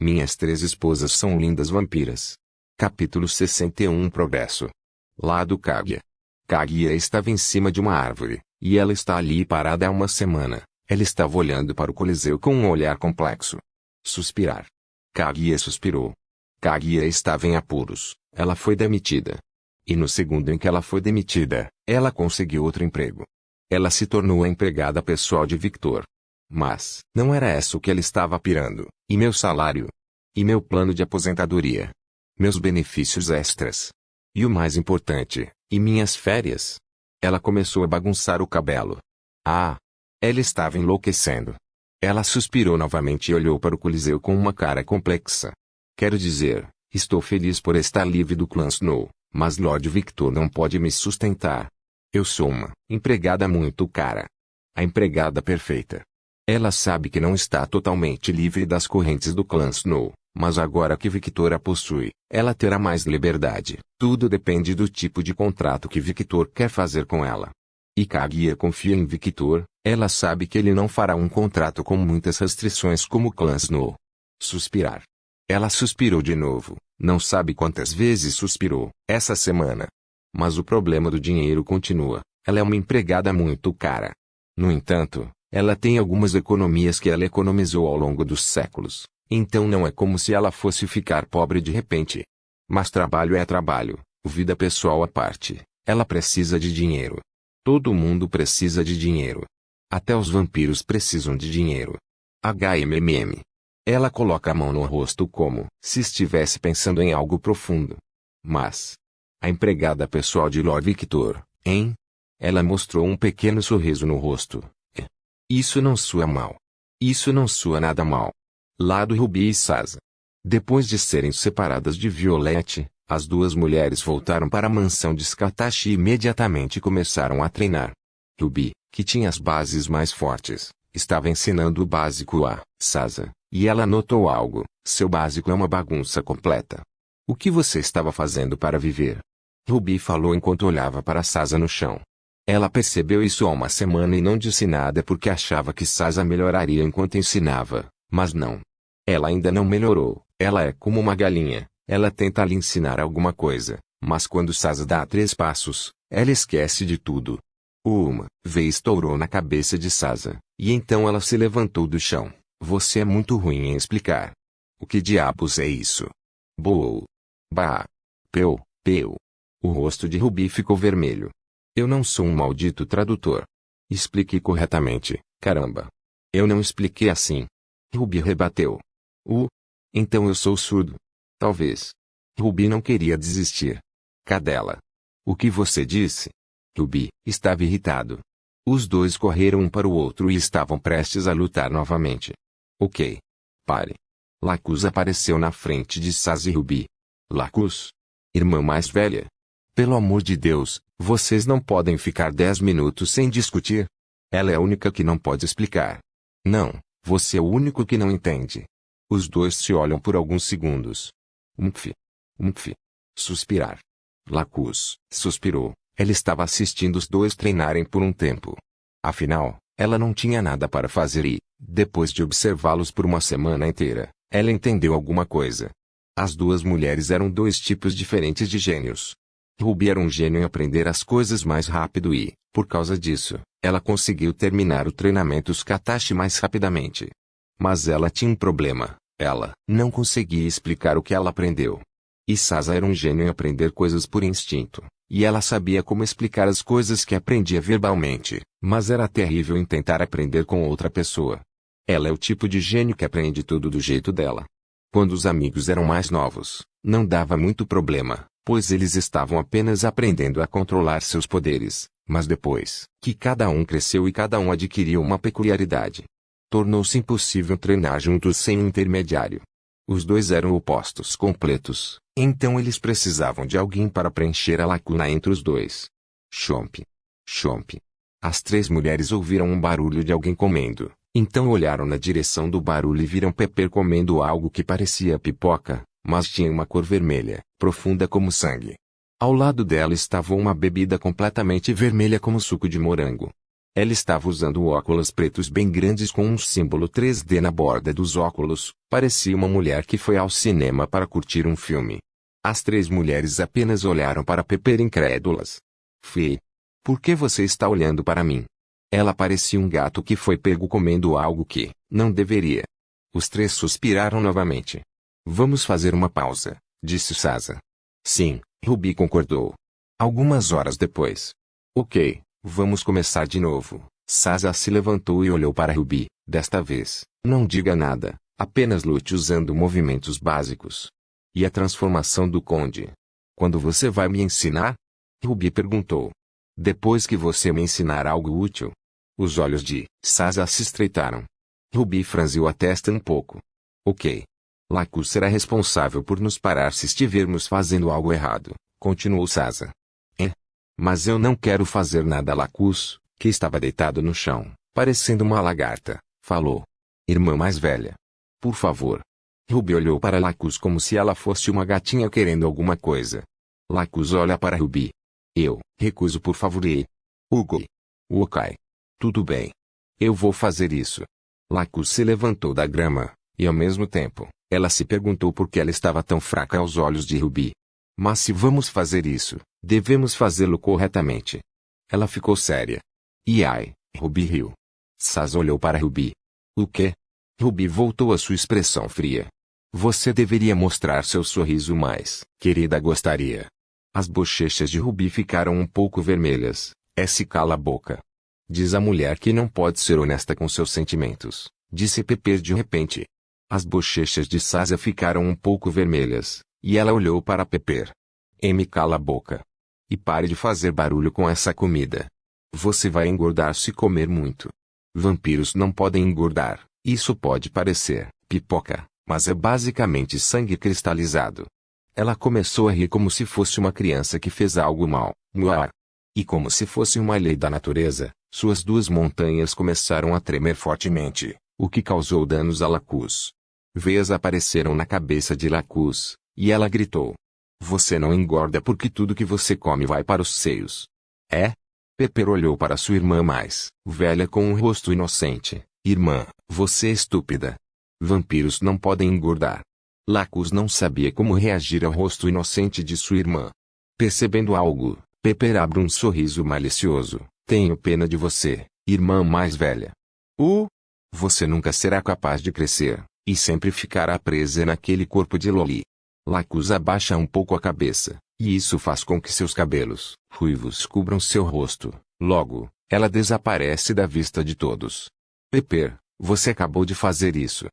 Minhas 3 esposas são lindas vampiras. Capítulo 61 Progresso. Lado Kaguya. Kaguya estava em cima de uma árvore, e ela está ali parada há uma semana. Ela estava olhando para o Coliseu com um olhar complexo. Suspirar. Kaguya suspirou. Kaguya estava em apuros. Ela foi demitida. E no segundo em que ela foi demitida, ela conseguiu outro emprego. Ela se tornou a empregada pessoal de Victor. Mas, não era isso o que ela estava pirando. E meu salário? E meu plano de aposentadoria? Meus benefícios extras? E o mais importante, e minhas férias? Ela começou a bagunçar o cabelo. Ah! Ela estava enlouquecendo. Ela suspirou novamente e olhou para o Coliseu com uma cara complexa. Quero dizer, estou feliz por estar livre do clã Snow, mas Lord Victor não pode me sustentar. Eu sou uma empregada muito cara. A empregada perfeita. Ela sabe que não está totalmente livre das correntes do clã Snow, mas agora que Victor a possui, ela terá mais liberdade. Tudo depende do tipo de contrato que Victor quer fazer com ela. E Kaguya confia em Victor, ela sabe que ele não fará um contrato com muitas restrições como o clã Snow. Suspirar. Ela suspirou de novo, não sabe quantas vezes suspirou, essa semana. Mas o problema do dinheiro continua, ela é uma empregada muito cara. No entanto, ela tem algumas economias que ela economizou ao longo dos séculos, então não é como se ela fosse ficar pobre de repente. Mas trabalho é trabalho, vida pessoal à parte, ela precisa de dinheiro. Todo mundo precisa de dinheiro. Até os vampiros precisam de dinheiro. HMM. Ela coloca a mão no rosto como se estivesse pensando em algo profundo. Mas, a empregada pessoal de Lord Victor, hein? Ela mostrou um pequeno sorriso no rosto. Isso não soa mal. Isso não soa nada mal. Lado Ruby e Sasa. Depois de serem separadas de Violette, as duas mulheres voltaram para a mansão de Skatashi e imediatamente começaram a treinar. Ruby, que tinha as bases mais fortes, estava ensinando o básico a Sasa, e ela notou algo: seu básico é uma bagunça completa. O que você estava fazendo para viver? Ruby falou enquanto olhava para Sasa no chão. Ela percebeu isso há uma semana e não disse nada porque achava que Sasa melhoraria enquanto ensinava, mas não. Ela ainda não melhorou, ela é como uma galinha, ela tenta lhe ensinar alguma coisa, mas quando Sasa dá 3 passos, ela esquece de tudo. Uma vez estourou na cabeça de Sasa, e então ela se levantou do chão. Você é muito ruim em explicar. O que diabos é isso? Boou. Bah. Peu. O rosto de Ruby ficou vermelho. Eu não sou um maldito tradutor. Explique corretamente, caramba. Eu não expliquei assim. Ruby rebateu. Então eu sou surdo. Talvez. Ruby não queria desistir. Cadela. O que você disse? Ruby estava irritado. Os dois correram um para o outro e estavam prestes a lutar novamente. Ok. Pare. Lacus apareceu na frente de Sasa e Ruby. Lacus? Irmã mais velha? Pelo amor de Deus, vocês não podem ficar 10 minutos sem discutir? Ela é a única que não pode explicar. Não, você é o único que não entende. Os dois se olham por alguns segundos. Umph. Suspirar. Lacus suspirou. Ela estava assistindo os dois treinarem por um tempo. Afinal, ela não tinha nada para fazer e, depois de observá-los por uma semana inteira, ela entendeu alguma coisa. As duas mulheres eram 2 tipos diferentes de gênios. Ruby era um gênio em aprender as coisas mais rápido e, por causa disso, ela conseguiu terminar o treinamento Skatashi mais rapidamente. Mas ela tinha um problema, ela não conseguia explicar o que ela aprendeu. E Sasa era um gênio em aprender coisas por instinto, e ela sabia como explicar as coisas que aprendia verbalmente, mas era terrível em tentar aprender com outra pessoa. Ela é o tipo de gênio que aprende tudo do jeito dela. Quando os amigos eram mais novos, não dava muito problema, pois eles estavam apenas aprendendo a controlar seus poderes, mas depois que cada um cresceu e cada um adquiriu uma peculiaridade, tornou-se impossível treinar juntos sem um intermediário. Os dois eram opostos completos, então eles precisavam de alguém para preencher a lacuna entre os dois. Chomp. As 3 mulheres ouviram um barulho de alguém comendo, então olharam na direção do barulho e viram Pepper comendo algo que parecia pipoca, mas tinha uma cor vermelha, profunda como sangue. Ao lado dela estava uma bebida completamente vermelha como suco de morango. Ela estava usando óculos pretos bem grandes com um símbolo 3D na borda dos óculos. Parecia uma mulher que foi ao cinema para curtir um filme. As três mulheres apenas olharam para Pepper incrédulas. Fê, por que você está olhando para mim? Ela parecia um gato que foi pego comendo algo que não deveria. Os três suspiraram novamente. Vamos fazer uma pausa, disse Sasa. Sim, Ruby concordou. Algumas horas depois. Ok, vamos começar de novo. Sasa se levantou e olhou para Ruby. Desta vez, não diga nada, apenas lute usando movimentos básicos. E a transformação do conde? Quando você vai me ensinar? Ruby perguntou. Depois que você me ensinar algo útil. Os olhos de Sasa se estreitaram. Ruby franziu a testa um pouco. Ok. Lacus será responsável por nos parar se estivermos fazendo algo errado, continuou Sasa. Mas eu não quero fazer nada. Lacus, que estava deitado no chão, parecendo uma lagarta, falou. Irmã mais velha. Por favor. Ruby olhou para Lacus como se ela fosse uma gatinha querendo alguma coisa. Lacus olha para Ruby. Eu recuso por favor e... Hugo. Ok. Tudo bem. Eu vou fazer isso. Lacus se levantou da grama, e ao mesmo tempo, ela se perguntou por que ela estava tão fraca aos olhos de Ruby. Mas se vamos fazer isso, devemos fazê-lo corretamente. Ela ficou séria. E ai, Ruby riu. Sasa olhou para Ruby. O quê? Ruby voltou à sua expressão fria. Você deveria mostrar seu sorriso mais, querida, gostaria. As bochechas de Ruby ficaram um pouco vermelhas. Se cala a boca. Diz a mulher que não pode ser honesta com seus sentimentos, disse Pepper de repente. As bochechas de Sasa ficaram um pouco vermelhas, e ela olhou para Pepper. Cala a boca. E pare de fazer barulho com essa comida. Você vai engordar se comer muito. Vampiros não podem engordar, isso pode parecer pipoca, mas é basicamente sangue cristalizado. Ela começou a rir como se fosse uma criança que fez algo mal. Muar. E como se fosse uma lei da natureza, suas duas montanhas começaram a tremer fortemente, o que causou danos a Lacus. Veias apareceram na cabeça de Lacus, e ela gritou. Você não engorda porque tudo que você come vai para os seios. É? Pepper olhou para sua irmã mais velha com um rosto inocente. Irmã, você é estúpida. Vampiros não podem engordar. Lacus não sabia como reagir ao rosto inocente de sua irmã. Percebendo algo, Pepper abre um sorriso malicioso. Tenho pena de você, irmã mais velha. Você nunca será capaz de crescer, e sempre ficará presa naquele corpo de Loli. Lacus abaixa um pouco a cabeça, e isso faz com que seus cabelos ruivos cubram seu rosto. Logo, ela desaparece da vista de todos. Pepper, você acabou de fazer isso.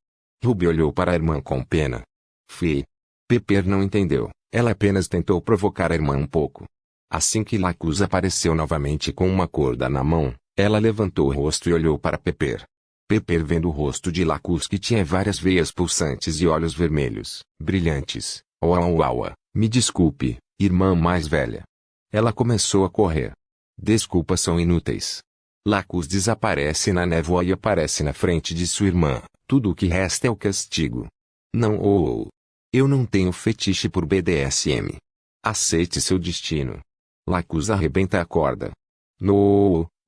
Ruby olhou para a irmã com pena. Fê. Pepper não entendeu, ela apenas tentou provocar a irmã um pouco. Assim que Lacus apareceu novamente com uma corda na mão, ela levantou o rosto e olhou para Pepper. Pepper, vendo o rosto de Lacus que tinha várias veias pulsantes e olhos vermelhos, brilhantes. Me desculpe, irmã mais velha. Ela começou a correr. Desculpas são inúteis. Lacus desaparece na névoa e aparece na frente de sua irmã. Tudo o que resta é o castigo. Não. Eu não tenho fetiche por BDSM. Aceite seu destino. Lacus arrebenta a corda.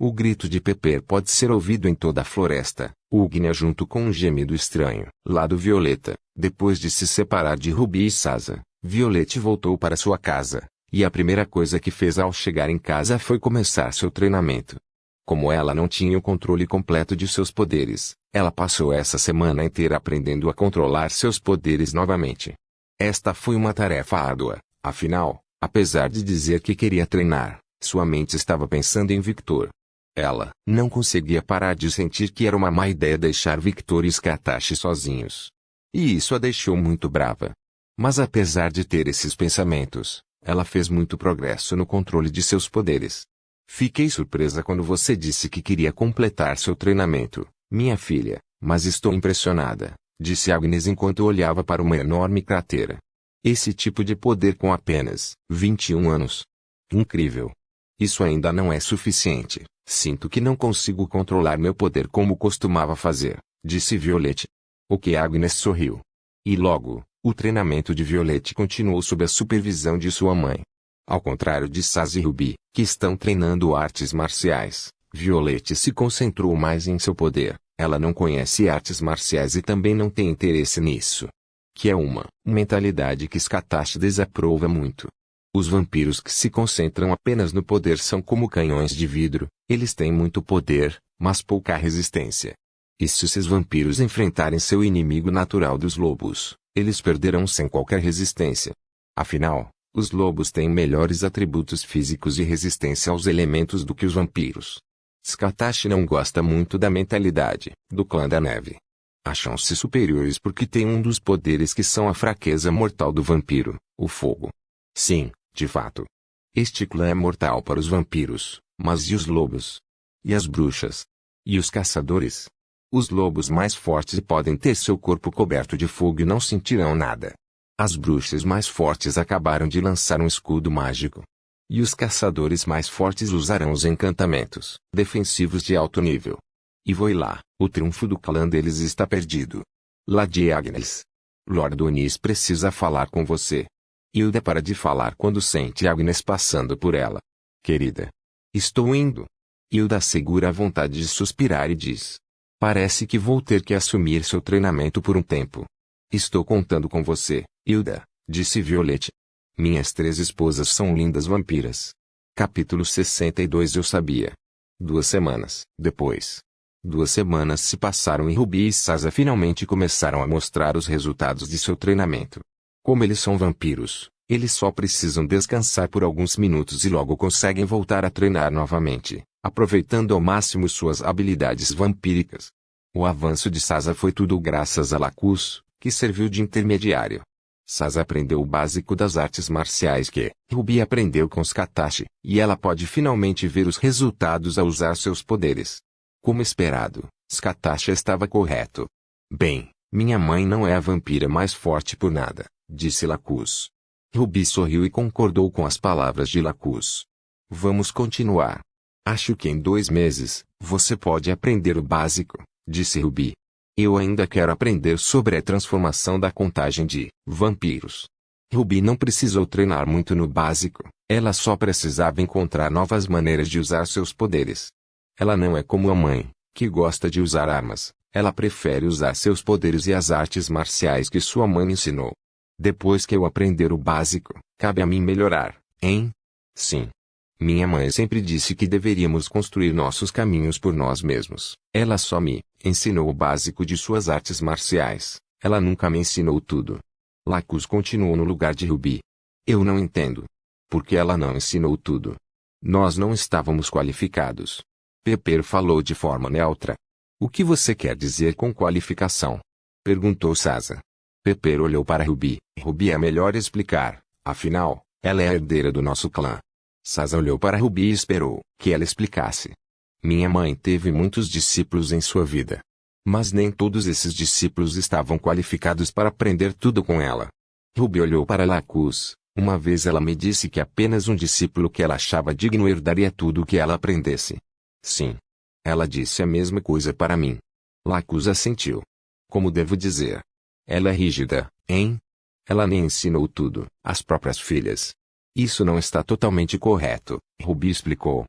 O grito de Pepper pode ser ouvido em toda a floresta. Ugnia junto com um gemido estranho. Lado Violeta, depois de se separar de Ruby e Sasa, Violette voltou para sua casa, e a primeira coisa que fez ao chegar em casa foi começar seu treinamento. Como ela não tinha o controle completo de seus poderes, ela passou essa semana inteira aprendendo a controlar seus poderes novamente. Esta foi uma tarefa árdua, afinal, apesar de dizer que queria treinar, sua mente estava pensando em Victor. Ela não conseguia parar de sentir que era uma má ideia deixar Victor e Skatashi sozinhos. E isso a deixou muito brava. Mas apesar de ter esses pensamentos, ela fez muito progresso no controle de seus poderes. Fiquei surpresa quando você disse que queria completar seu treinamento, minha filha, mas estou impressionada, disse Agnes enquanto olhava para uma enorme cratera. Esse tipo de poder com apenas 21 anos. Incrível. Isso ainda não é suficiente. Sinto que não consigo controlar meu poder como costumava fazer, disse Violette. O que Agnes sorriu. E logo, o treinamento de Violette continuou sob a supervisão de sua mãe. Ao contrário de Sasa e Ruby, que estão treinando artes marciais, Violette se concentrou mais em seu poder. Ela não conhece artes marciais e também não tem interesse nisso. Que é uma mentalidade que Scatachi desaprova muito. Os vampiros que se concentram apenas no poder são como canhões de vidro. Eles têm muito poder, mas pouca resistência. E se esses vampiros enfrentarem seu inimigo natural dos lobos, eles perderão sem qualquer resistência. Afinal, os lobos têm melhores atributos físicos e resistência aos elementos do que os vampiros. Scatachi não gosta muito da mentalidade do clã da neve. Acham-se superiores porque têm um dos poderes que são a fraqueza mortal do vampiro, o fogo. Sim, de fato. Este clã é mortal para os vampiros, mas e os lobos? E as bruxas? E os caçadores? Os lobos mais fortes podem ter seu corpo coberto de fogo e não sentirão nada. As bruxas mais fortes acabaram de lançar um escudo mágico. E os caçadores mais fortes usarão os encantamentos defensivos de alto nível. E voi lá, o triunfo do clã deles está perdido. Lady Agnes. Lord Onis precisa falar com você. Hilda para de falar quando sente Agnes passando por ela. Querida. Estou indo. Hilda segura a vontade de suspirar e diz. Parece que vou ter que assumir seu treinamento por um tempo. Estou contando com você, Hilda, disse Violette. Minhas 3 esposas são lindas vampiras. Capítulo 62. Eu sabia. 2 semanas depois. 2 semanas se passaram e Ruby e Sasa finalmente começaram a mostrar os resultados de seu treinamento. Como eles são vampiros, eles só precisam descansar por alguns minutos e logo conseguem voltar a treinar novamente, aproveitando ao máximo suas habilidades vampíricas. O avanço de Sasa foi tudo graças a Lacus, que serviu de intermediário. Sasa aprendeu o básico das artes marciais que Ruby aprendeu com Scatachi, e ela pode finalmente ver os resultados ao usar seus poderes. Como esperado, Scatachi estava correto. Bem, minha mãe não é a vampira mais forte por nada, disse Lacus. Ruby sorriu e concordou com as palavras de Lacus. Vamos continuar. Acho que em 2 meses, você pode aprender o básico, disse Ruby. Eu ainda quero aprender sobre a transformação da contagem de vampiros. Ruby não precisou treinar muito no básico, ela só precisava encontrar novas maneiras de usar seus poderes. Ela não é como a mãe, que gosta de usar armas, ela prefere usar seus poderes e as artes marciais que sua mãe ensinou. Depois que eu aprender o básico, cabe a mim melhorar, hein? Sim. Minha mãe sempre disse que deveríamos construir nossos caminhos por nós mesmos. Ela só me ensinou o básico de suas artes marciais. Ela nunca me ensinou tudo. Lacus continuou no lugar de Ruby. Eu não entendo. Por que ela não ensinou tudo? Nós não estávamos qualificados. Pepper falou de forma neutra. O que você quer dizer com qualificação? Perguntou Sasa. Pepper olhou para Ruby. Ruby é melhor explicar. Afinal, ela é a herdeira do nosso clã. Sasa olhou para Ruby e esperou que ela explicasse. Minha mãe teve muitos discípulos em sua vida. Mas nem todos esses discípulos estavam qualificados para aprender tudo com ela. Ruby olhou para Lacus. Uma vez ela me disse que apenas um discípulo que ela achava digno herdaria tudo o que ela aprendesse. Sim. Ela disse a mesma coisa para mim. Lacus assentiu. Como devo dizer? Ela é rígida, hein? Ela nem ensinou tudo, às próprias filhas. Isso não está totalmente correto, Ruby explicou.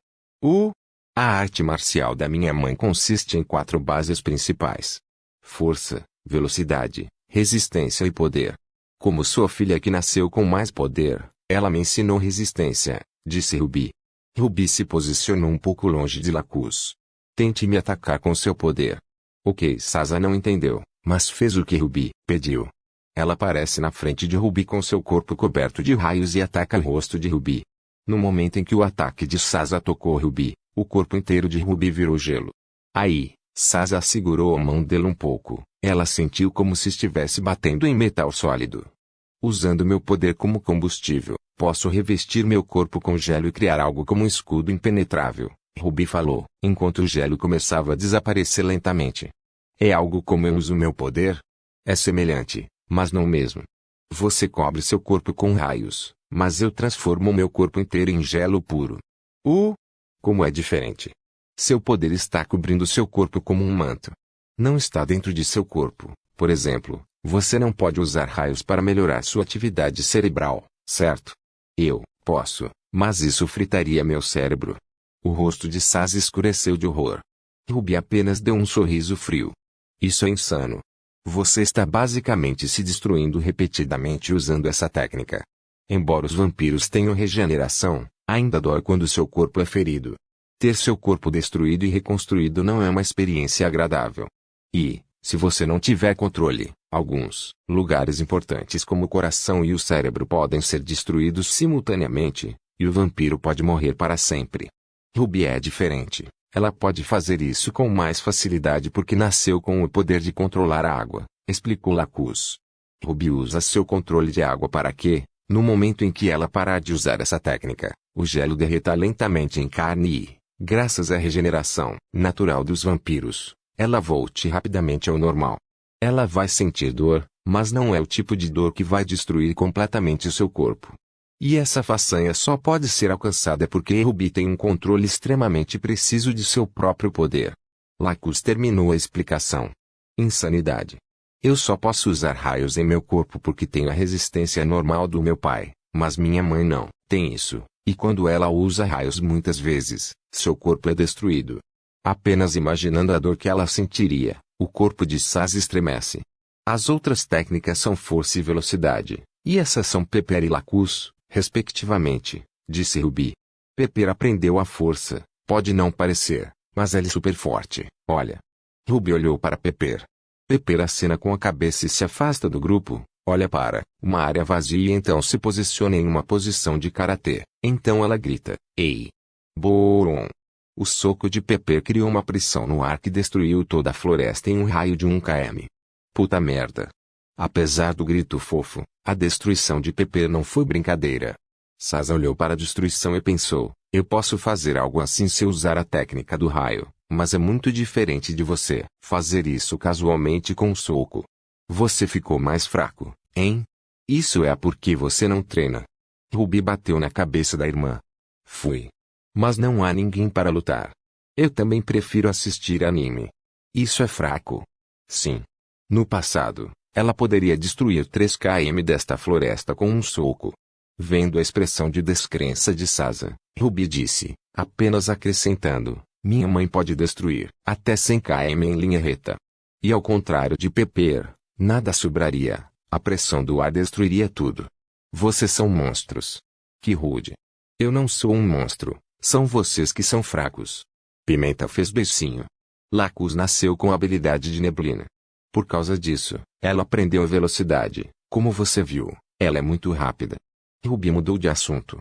A arte marcial da minha mãe consiste em 4 bases principais. Força, velocidade, resistência e poder. Como sua filha que nasceu com mais poder, ela me ensinou resistência, disse Ruby. Ruby se posicionou um pouco longe de Lacus. Tente me atacar com seu poder. Ok, Sasa não entendeu, mas fez o que Ruby pediu. Ela aparece na frente de Ruby com seu corpo coberto de raios e ataca o rosto de Ruby. No momento em que o ataque de Sasa tocou Ruby, o corpo inteiro de Ruby virou gelo. Aí, Sasa segurou a mão dele um pouco. Ela sentiu como se estivesse batendo em metal sólido. Usando meu poder como combustível, posso revestir meu corpo com gelo e criar algo como um escudo impenetrável, Ruby falou, enquanto o gelo começava a desaparecer lentamente. É algo como eu uso meu poder? É semelhante, mas não mesmo. Você cobre seu corpo com raios, mas eu transformo meu corpo inteiro em gelo puro. Como é diferente. Seu poder está cobrindo seu corpo como um manto. Não está dentro de seu corpo. Por exemplo, você não pode usar raios para melhorar sua atividade cerebral, certo? Eu posso, mas isso fritaria meu cérebro. O rosto de Sasa escureceu de horror. Ruby apenas deu um sorriso frio. Isso é insano. Você está basicamente se destruindo repetidamente usando essa técnica. Embora os vampiros tenham regeneração, ainda dói quando seu corpo é ferido. Ter seu corpo destruído e reconstruído não é uma experiência agradável. E, se você não tiver controle, alguns lugares importantes como o coração e o cérebro podem ser destruídos simultaneamente, e o vampiro pode morrer para sempre. Ruby é diferente. Ela pode fazer isso com mais facilidade porque nasceu com o poder de controlar a água, explicou Lacus. Ruby usa seu controle de água para que, no momento em que ela parar de usar essa técnica, o gelo derreta lentamente em carne e, graças à regeneração natural dos vampiros, ela volte rapidamente ao normal. Ela vai sentir dor, mas não é o tipo de dor que vai destruir completamente o seu corpo. E essa façanha só pode ser alcançada porque Ruby tem um controle extremamente preciso de seu próprio poder. Lacus terminou a explicação. Insanidade. Eu só posso usar raios em meu corpo porque tenho a resistência normal do meu pai, mas minha mãe não tem isso, e quando ela usa raios muitas vezes, seu corpo é destruído. Apenas imaginando a dor que ela sentiria, o corpo de Sasa estremece. As outras técnicas são força e velocidade, e essas são Pepper e Lacus, respectivamente, disse Ruby. Pepper aprendeu a força, pode não parecer, mas ela é super forte, olha. Ruby olhou para Pepper. Pepper acena com a cabeça e se afasta do grupo, olha para uma área vazia e então se posiciona em uma posição de karatê. Então ela grita, ei! Boron! O soco de Pepper criou uma pressão no ar que destruiu toda a floresta em um raio de 1 km. Puta merda! Apesar do grito fofo, a destruição de Pepper não foi brincadeira. Sasa olhou para a destruição e pensou, eu posso fazer algo assim se eu usar a técnica do raio, mas é muito diferente de você fazer isso casualmente com um soco. Você ficou mais fraco, hein? Isso é porque você não treina. Ruby bateu na cabeça da irmã. Fui. Mas não há ninguém para lutar. Eu também prefiro assistir anime. Isso é fraco. Sim. No passado, ela poderia destruir 3 km desta floresta com um soco. Vendo a expressão de descrença de Sasa, Ruby disse, apenas acrescentando, minha mãe pode destruir até 100 km em linha reta. E ao contrário de Pepper, nada sobraria, a pressão do ar destruiria tudo. Vocês são monstros. Que rude. Eu não sou um monstro, são vocês que são fracos. Pimenta fez beicinho. Lacus nasceu com a habilidade de neblina. Por causa disso, ela aprendeu a velocidade, como você viu, ela é muito rápida. Ruby mudou de assunto.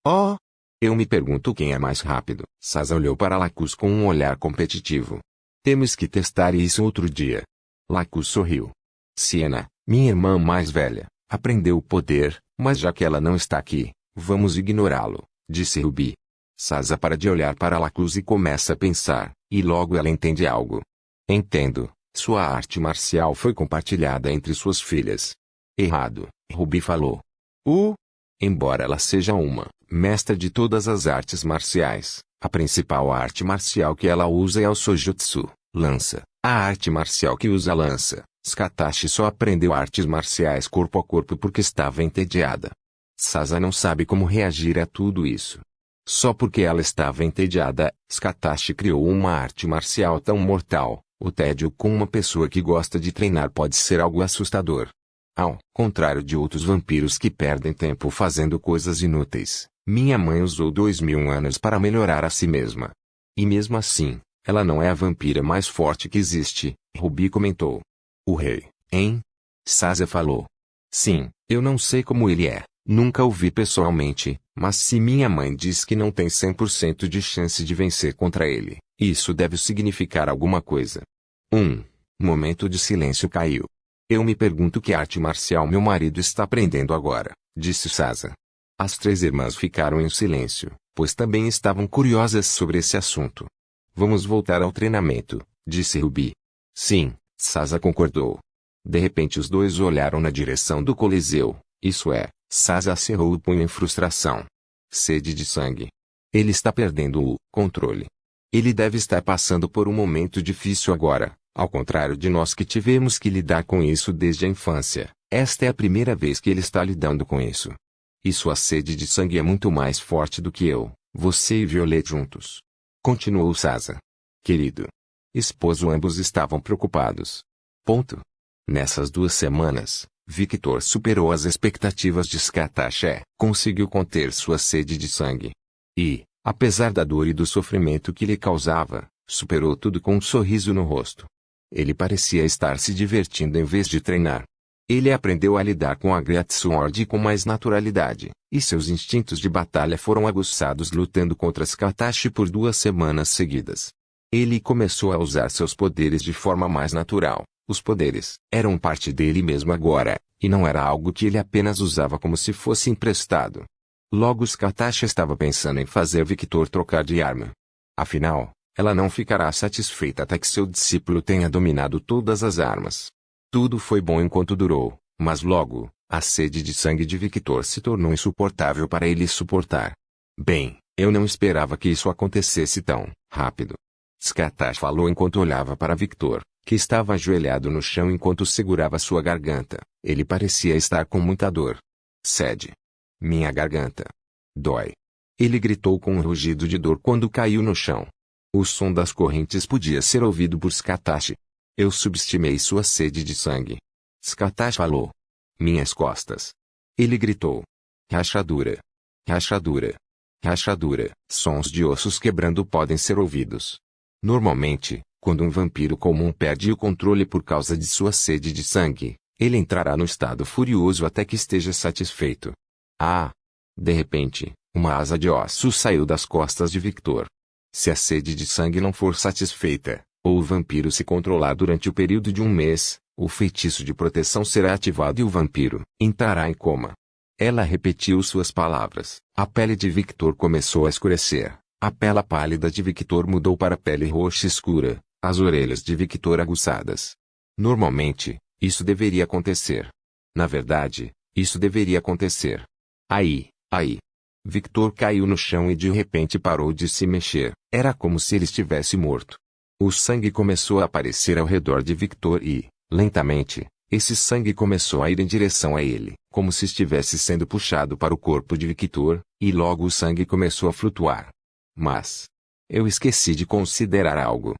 Oh! Eu me pergunto quem é mais rápido. Sasa olhou para Lacus com um olhar competitivo. Temos que testar isso outro dia. Lacus sorriu. Siena, minha irmã mais velha, aprendeu o poder, mas já que ela não está aqui, vamos ignorá-lo, disse Ruby. Sasa para de olhar para Lacus e começa a pensar, e logo ela entende algo. Entendo. Sua arte marcial foi compartilhada entre suas filhas. Errado, Ruby falou. Embora ela seja uma mestra de todas as artes marciais, a principal arte marcial que ela usa é o Sojutsu, lança. A arte marcial que usa a lança, Skatashi só aprendeu artes marciais corpo a corpo porque estava entediada. Sasa não sabe como reagir a tudo isso. Só porque ela estava entediada, Skatashi criou uma arte marcial tão mortal. O tédio com uma pessoa que gosta de treinar pode ser algo assustador. Ao contrário de outros vampiros que perdem tempo fazendo coisas inúteis, minha mãe usou 2000 anos para melhorar a si mesma. E mesmo assim, ela não é a vampira mais forte que existe, Ruby comentou. O rei, hein? Sasa falou. Sim, eu não sei como ele é, nunca o vi pessoalmente, mas se minha mãe diz que não tem 100% de chance de vencer contra ele, isso deve significar alguma coisa. Momento de silêncio caiu. Eu me pergunto que arte marcial meu marido está aprendendo agora, disse Sasa. As 3 irmãs ficaram em silêncio, pois também estavam curiosas sobre esse assunto. Vamos voltar ao treinamento, disse Ruby. Sim, Sasa concordou. De repente os dois olharam na direção do Coliseu, isso é, Sasa cerrou o punho em frustração. Sede de sangue. Ele está perdendo o controle. Ele deve estar passando por um momento difícil agora, ao contrário de nós que tivemos que lidar com isso desde a infância. Esta é a primeira vez que ele está lidando com isso. E sua sede de sangue é muito mais forte do que eu, você e Violet juntos. Continuou Sasa. Querido. Esposo, ambos estavam preocupados. Nessas 2 semanas, Victor superou as expectativas de Skatash. Conseguiu conter sua sede de sangue. E, apesar da dor e do sofrimento que lhe causava, superou tudo com um sorriso no rosto. Ele parecia estar se divertindo em vez de treinar. Ele aprendeu a lidar com a Great Sword com mais naturalidade, e seus instintos de batalha foram aguçados lutando contra Skatash por 2 semanas seguidas. Ele começou a usar seus poderes de forma mais natural. Os poderes eram parte dele mesmo agora, e não era algo que ele apenas usava como se fosse emprestado. Logo Skatash estava pensando em fazer Victor trocar de arma. Afinal, ela não ficará satisfeita até que seu discípulo tenha dominado todas as armas. Tudo foi bom enquanto durou, mas logo, a sede de sangue de Victor se tornou insuportável para ele suportar. Bem, eu não esperava que isso acontecesse tão rápido. Skatash falou enquanto olhava para Victor, que estava ajoelhado no chão enquanto segurava sua garganta. Ele parecia estar com muita dor. Sede. Minha garganta. Dói. Ele gritou com um rugido de dor quando caiu no chão. O som das correntes podia ser ouvido por Skatash. Eu subestimei sua sede de sangue. Skatash falou. Minhas costas. Ele gritou. Rachadura. Rachadura. Rachadura. Sons de ossos quebrando podem ser ouvidos. Normalmente, quando um vampiro comum perde o controle por causa de sua sede de sangue, ele entrará no estado furioso até que esteja satisfeito. Ah! De repente, uma asa de ossos saiu das costas de Victor. Se a sede de sangue não for satisfeita, ou o vampiro se controlar durante o período de 1 mês, o feitiço de proteção será ativado e o vampiro entrará em coma. Ela repetiu suas palavras. A pele de Victor começou a escurecer. A pele pálida de Victor mudou para pele roxa escura, as orelhas de Victor aguçadas. Normalmente, isso deveria acontecer. Na verdade, isso deveria acontecer. Aí. Victor caiu no chão e de repente parou de se mexer. Era como se ele estivesse morto. O sangue começou a aparecer ao redor de Victor e, lentamente, esse sangue começou a ir em direção a ele, como se estivesse sendo puxado para o corpo de Victor, e logo o sangue começou a flutuar. Mas eu esqueci de considerar algo.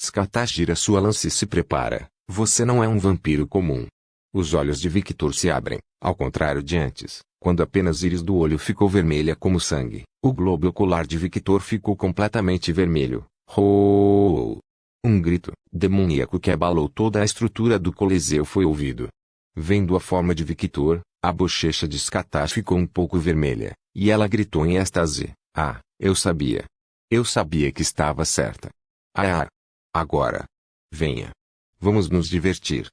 Skatash gira sua lança e se prepara. Você não é um vampiro comum. Os olhos de Victor se abrem, ao contrário de antes, quando apenas a íris do olho ficou vermelha como sangue. O globo ocular de Victor ficou completamente vermelho. Oh! Um grito demoníaco que abalou toda a estrutura do Coliseu foi ouvido. Vendo a forma de Victor, a bochecha de Skatash ficou um pouco vermelha, e ela gritou em êxtase. Ah, eu sabia. Eu sabia que estava certa. Ah! Agora. Venha. Vamos nos divertir.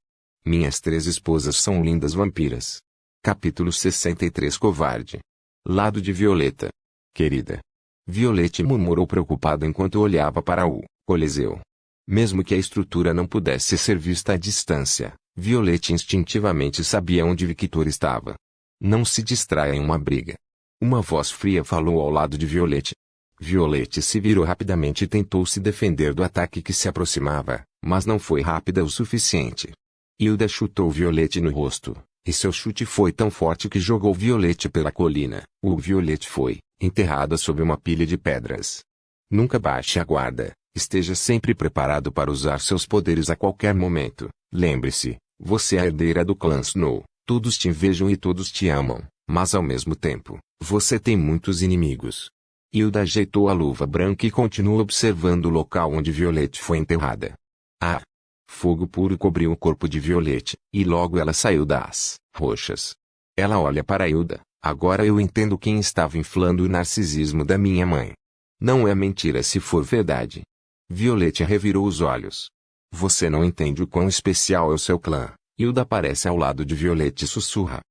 Minhas 3 esposas são lindas vampiras. Capítulo 63 Covarde. Lado de Violeta. Querida. Violette murmurou preocupada enquanto olhava para o Coliseu. Mesmo que a estrutura não pudesse ser vista à distância, Violette instintivamente sabia onde Victor estava. Não se distraia em uma briga. Uma voz fria falou ao lado de Violette. Violette se virou rapidamente e tentou se defender do ataque que se aproximava, mas não foi rápida o suficiente. Hilda chutou Violette no rosto, e seu chute foi tão forte que jogou Violette pela colina. Violette foi enterrada sob uma pilha de pedras. Nunca baixe a guarda, esteja sempre preparado para usar seus poderes a qualquer momento. Lembre-se, você é a herdeira do clã Snow, todos te invejam e todos te amam, mas ao mesmo tempo, você tem muitos inimigos. Hilda ajeitou a luva branca e continuou observando o local onde Violette foi enterrada. Ah! Fogo puro cobriu o corpo de Violette, e logo ela saiu das rochas. Ela olha para Hilda. Agora eu entendo quem estava inflando o narcisismo da minha mãe. Não é mentira se for verdade. Violette revirou os olhos. Você não entende o quão especial é o seu clã. Hilda aparece ao lado de Violette e sussurra.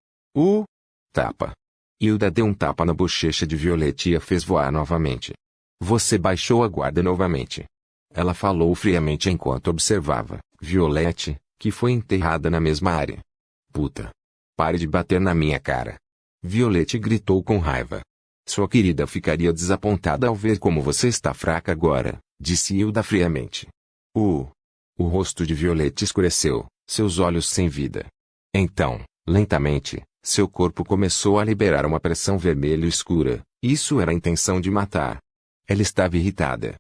Tapa. Hilda deu um tapa na bochecha de Violette e a fez voar novamente. Você baixou a guarda novamente. Ela falou friamente enquanto observava Violette, que foi enterrada na mesma área. Puta. Pare de bater na minha cara. Violette gritou com raiva. Sua querida ficaria desapontada ao ver como você está fraca agora, disse Hilda friamente. O rosto de Violette escureceu, seus olhos sem vida. Então, lentamente, seu corpo começou a liberar uma pressão vermelha escura. Isso era a intenção de matar. Ela estava irritada.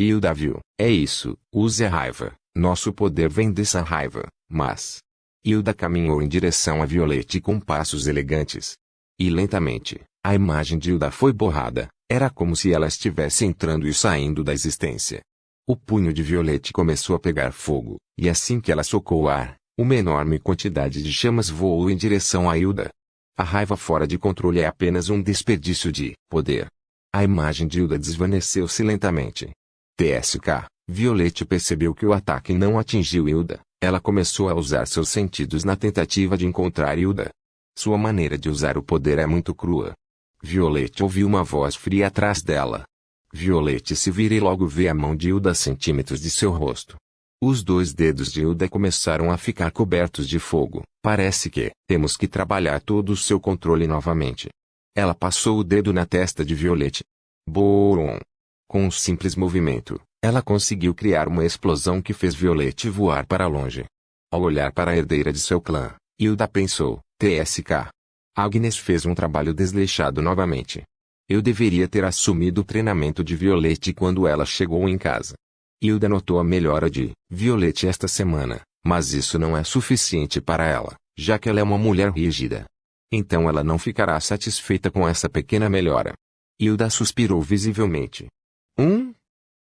Hilda viu. É isso, use a raiva. Nosso poder vem dessa raiva, mas... Hilda caminhou em direção a Violette com passos elegantes. E lentamente, a imagem de Hilda foi borrada. Era como se ela estivesse entrando e saindo da existência. O punho de Violette começou a pegar fogo, e assim que ela socou o ar, uma enorme quantidade de chamas voou em direção a Hilda. A raiva fora de controle é apenas um desperdício de poder. A imagem de Hilda desvaneceu-se lentamente. TSK, Violette percebeu que o ataque não atingiu Hilda. Ela começou a usar seus sentidos na tentativa de encontrar Hilda. Sua maneira de usar o poder é muito crua. Violette ouviu uma voz fria atrás dela. Violette se vira e logo vê a mão de Hilda a centímetros de seu rosto. Os 2 dedos de Hilda começaram a ficar cobertos de fogo. Parece que temos que trabalhar todo o seu controle novamente. Ela passou o dedo na testa de Violette. Boom! Com um simples movimento, ela conseguiu criar uma explosão que fez Violette voar para longe. Ao olhar para a herdeira de seu clã, Hilda pensou, TSK. Agnes fez um trabalho desleixado novamente. Eu deveria ter assumido o treinamento de Violette quando ela chegou em casa. Hilda notou a melhora de Violette esta semana, mas isso não é suficiente para ela, já que ela é uma mulher rígida. Então ela não ficará satisfeita com essa pequena melhora. Hilda suspirou visivelmente.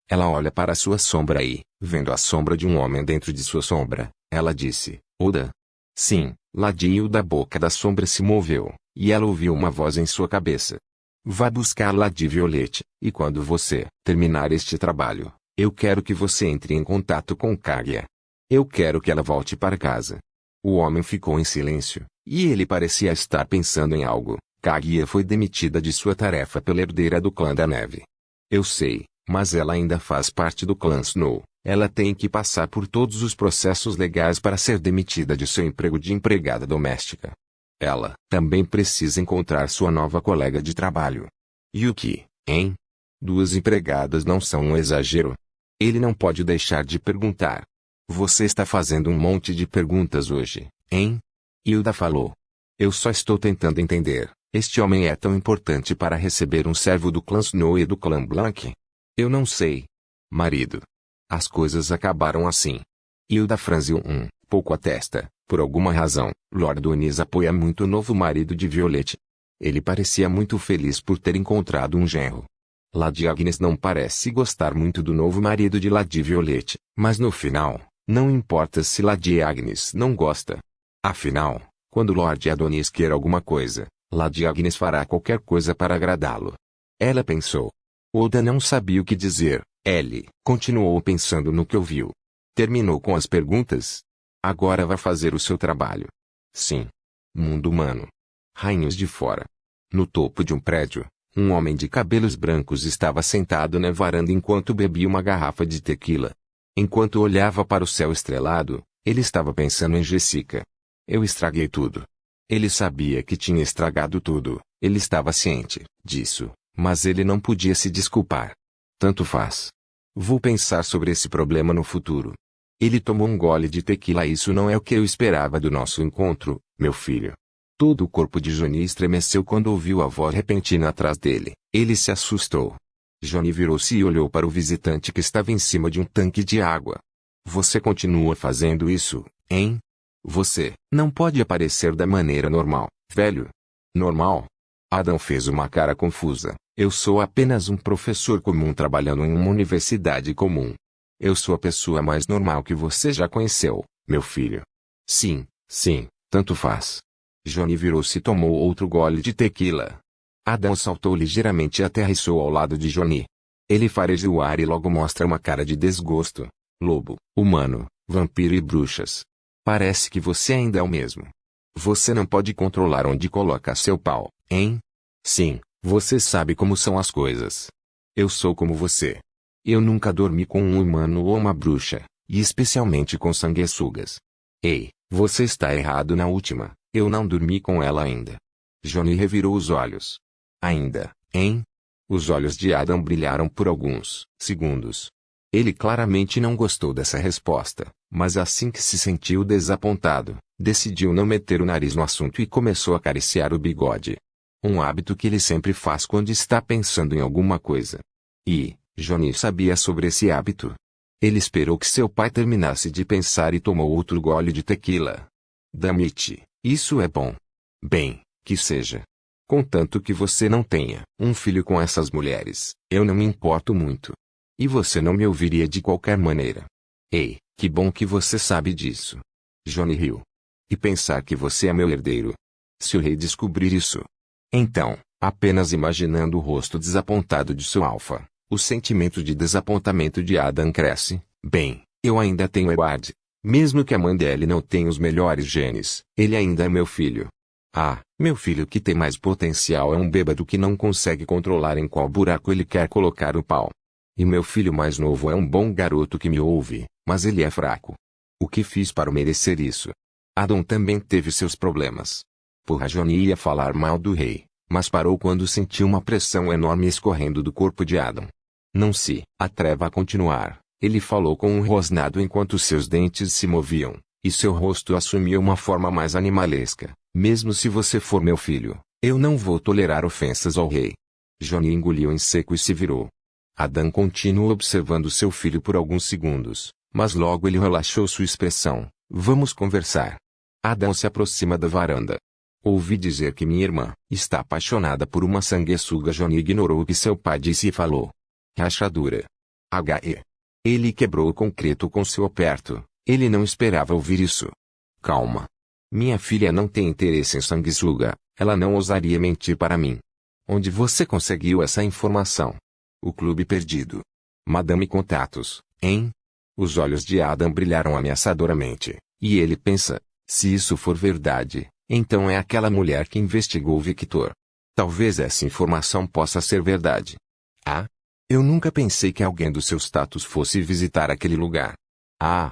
Ela olha para sua sombra e, vendo a sombra de um homem dentro de sua sombra, ela disse, Oda. Sim, ladinho da boca da sombra se moveu, e ela ouviu uma voz em sua cabeça. Vá buscar Lady Violette, e quando você terminar este trabalho, eu quero que você entre em contato com Kaguya. Eu quero que ela volte para casa. O homem ficou em silêncio, e ele parecia estar pensando em algo. Kaguya foi demitida de sua tarefa pela herdeira do clã da neve. Eu sei, mas ela ainda faz parte do clã Snow. Ela tem que passar por todos os processos legais para ser demitida de seu emprego de empregada doméstica. Ela também precisa encontrar sua nova colega de trabalho. Yuki, hein? 2 empregadas não são um exagero? Ele não pode deixar de perguntar. Você está fazendo um monte de perguntas hoje, hein? Hilda falou. Eu só estou tentando entender. Este homem é tão importante para receber um servo do clã Snow e do clã Blanc? Eu não sei. Marido. As coisas acabaram assim. Hilda franziu pouco a testa. Por alguma razão, Lord Onis apoia muito o novo marido de Violette. Ele parecia muito feliz por ter encontrado um genro. Lady Agnes não parece gostar muito do novo marido de Lady Violette, mas no final, não importa se Lady Agnes não gosta. Afinal, quando Lord Adonis quer alguma coisa, Lady Agnes fará qualquer coisa para agradá-lo. Ela pensou. Oda não sabia o que dizer. Ellie continuou pensando no que ouviu. Terminou com as perguntas? Agora vai fazer o seu trabalho. Sim. Mundo humano. Rainhos de fora. No topo de um prédio, um homem de cabelos brancos estava sentado na varanda enquanto bebia uma garrafa de tequila. Enquanto olhava para o céu estrelado, ele estava pensando em Jessica. Eu estraguei tudo. Ele sabia que tinha estragado tudo, ele estava ciente disso, mas ele não podia se desculpar. Tanto faz. Vou pensar sobre esse problema no futuro. Ele tomou um gole de tequila. Isso não é o que eu esperava do nosso encontro, meu filho. Todo o corpo de Johnny estremeceu quando ouviu a voz repentina atrás dele. Ele se assustou. Johnny virou-se e olhou para o visitante que estava em cima de um tanque de água. Você continua fazendo isso, hein? Você não pode aparecer da maneira normal, velho. Normal? Adam fez uma cara confusa. Eu sou apenas um professor comum trabalhando em uma universidade comum. Eu sou a pessoa mais normal que você já conheceu, meu filho. Sim, tanto faz. Johnny virou-se e tomou outro gole de tequila. Adam saltou ligeiramente e aterrissou ao lado de Johnny. Ele fareja o ar e logo mostra uma cara de desgosto. Lobo, humano, vampiro e bruxas. Parece que você ainda é o mesmo. Você não pode controlar onde coloca seu pau, hein? Sim, você sabe como são as coisas. Eu sou como você. Eu nunca dormi com um humano ou uma bruxa, e especialmente com sanguessugas. Ei, você está errado na última, eu não dormi com ela ainda. Johnny revirou os olhos. Ainda, hein? Os olhos de Adam brilharam por alguns segundos. Ele claramente não gostou dessa resposta, mas assim que se sentiu desapontado, decidiu não meter o nariz no assunto e começou a acariciar o bigode. Um hábito que ele sempre faz quando está pensando em alguma coisa. E, Johnny sabia sobre esse hábito. Ele esperou que seu pai terminasse de pensar e tomou outro gole de tequila. Damite, isso é bom. Bem, que seja. Contanto que você não tenha um filho com essas mulheres, eu não me importo muito. E você não me ouviria de qualquer maneira. Ei, que bom que você sabe disso. Johnny riu. E pensar que você é meu herdeiro. Se o rei descobrir isso. Então, apenas imaginando o rosto desapontado de seu alfa, o sentimento de desapontamento de Adam cresce. Bem, eu ainda tenho Edward. Mesmo que a mãe dele não tenha os melhores genes, ele ainda é meu filho. Ah, meu filho que tem mais potencial é um bêbado que não consegue controlar em qual buraco ele quer colocar o pau. E meu filho mais novo é um bom garoto que me ouve, mas ele é fraco. O que fiz para merecer isso? Adam também teve seus problemas. Porra, Johnny ia falar mal do rei, mas parou quando sentiu uma pressão enorme escorrendo do corpo de Adam. Não se atreva a continuar, ele falou com um rosnado enquanto seus dentes se moviam, e seu rosto assumiu uma forma mais animalesca. Mesmo se você for meu filho, eu não vou tolerar ofensas ao rei. Johnny engoliu em seco e se virou. Adam continuou observando seu filho por alguns segundos, mas logo ele relaxou sua expressão. Vamos conversar. Adam se aproxima da varanda. Ouvi dizer que minha irmã está apaixonada por uma sanguessuga. Johnny ignorou o que seu pai disse e falou. Rachadura. H.E. Ele quebrou o concreto com seu aperto. Ele não esperava ouvir isso. Calma. Minha filha não tem interesse em sanguessuga. Ela não ousaria mentir para mim. Onde você conseguiu essa informação? O clube perdido. Madame Contatos, hein? Os olhos de Adam brilharam ameaçadoramente, e ele pensa, se isso for verdade, então é aquela mulher que investigou Victor. Talvez essa informação possa ser verdade. Ah? Eu nunca pensei que alguém do seu status fosse visitar aquele lugar. Ah!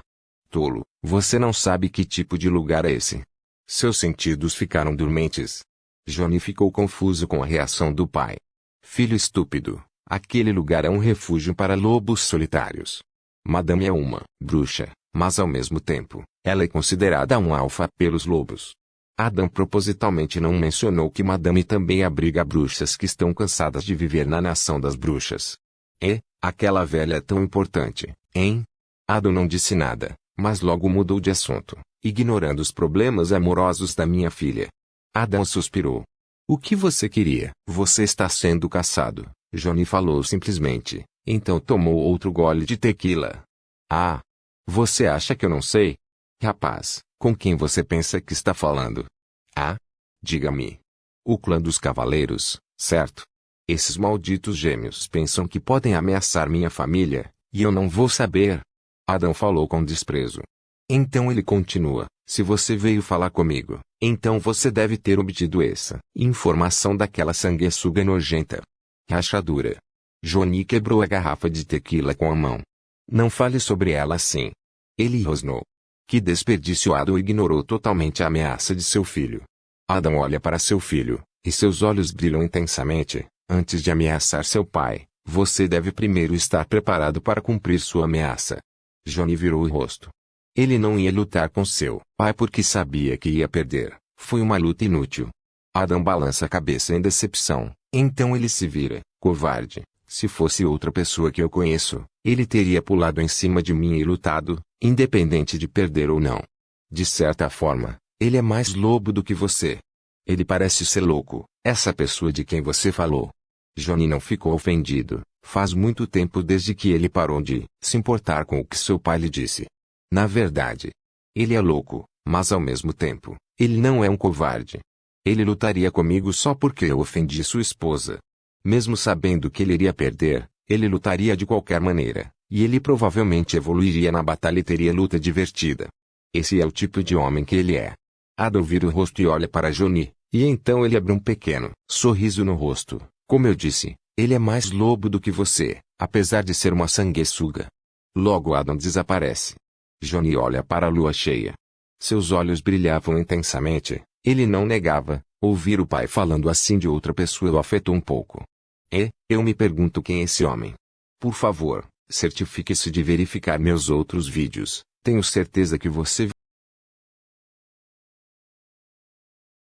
Tolo, você não sabe que tipo de lugar é esse. Seus sentidos ficaram dormentes. Johnny ficou confuso com a reação do pai. Filho estúpido, aquele lugar é um refúgio para lobos solitários. Madame é uma bruxa, mas ao mesmo tempo, ela é considerada um alfa pelos lobos. Adam propositalmente não mencionou que Madame também abriga bruxas que estão cansadas de viver na nação das bruxas. E, aquela velha é tão importante, hein? Adam não disse nada, mas logo mudou de assunto, ignorando os problemas amorosos da minha filha. Adam suspirou. O que você queria? Você está sendo caçado, Johnny falou simplesmente, então tomou outro gole de tequila. Ah! Você acha que eu não sei? Rapaz, com quem você pensa que está falando? Ah? Diga-me. O clã dos cavaleiros, certo? Esses malditos gêmeos pensam que podem ameaçar minha família, e eu não vou saber. Adam falou com desprezo. Então ele continua, se você veio falar comigo, então você deve ter obtido essa informação daquela sanguessuga nojenta. Rachadura. Johnny quebrou a garrafa de tequila com a mão. Não fale sobre ela assim. Ele rosnou. Que desperdício. Adam ignorou totalmente a ameaça de seu filho. Adam olha para seu filho, e seus olhos brilham intensamente. Antes de ameaçar seu pai, você deve primeiro estar preparado para cumprir sua ameaça. Johnny virou o rosto. Ele não ia lutar com seu pai porque sabia que ia perder. Foi uma luta inútil. Adam balança a cabeça em decepção. Então ele se vira, covarde. Se fosse outra pessoa que eu conheço, ele teria pulado em cima de mim e lutado, independente de perder ou não. De certa forma, ele é mais lobo do que você. Ele parece ser louco, essa pessoa de quem você falou. Johnny não ficou ofendido. Faz muito tempo desde que ele parou de se importar com o que seu pai lhe disse. Na verdade, ele é louco, mas ao mesmo tempo, ele não é um covarde. Ele lutaria comigo só porque eu ofendi sua esposa. Mesmo sabendo que ele iria perder, ele lutaria de qualquer maneira, e ele provavelmente evoluiria na batalha e teria luta divertida. Esse é o tipo de homem que ele é. Adam vira o rosto e olha para Johnny, e então ele abre um pequeno sorriso no rosto. Como eu disse, ele é mais lobo do que você, apesar de ser uma sanguessuga. Logo Adam desaparece. Johnny olha para a lua cheia. Seus olhos brilhavam intensamente. Ele não negava. Ouvir o pai falando assim de outra pessoa o afetou um pouco. E, eu me pergunto quem é esse homem. Por favor, certifique-se de verificar meus outros vídeos. Tenho certeza que você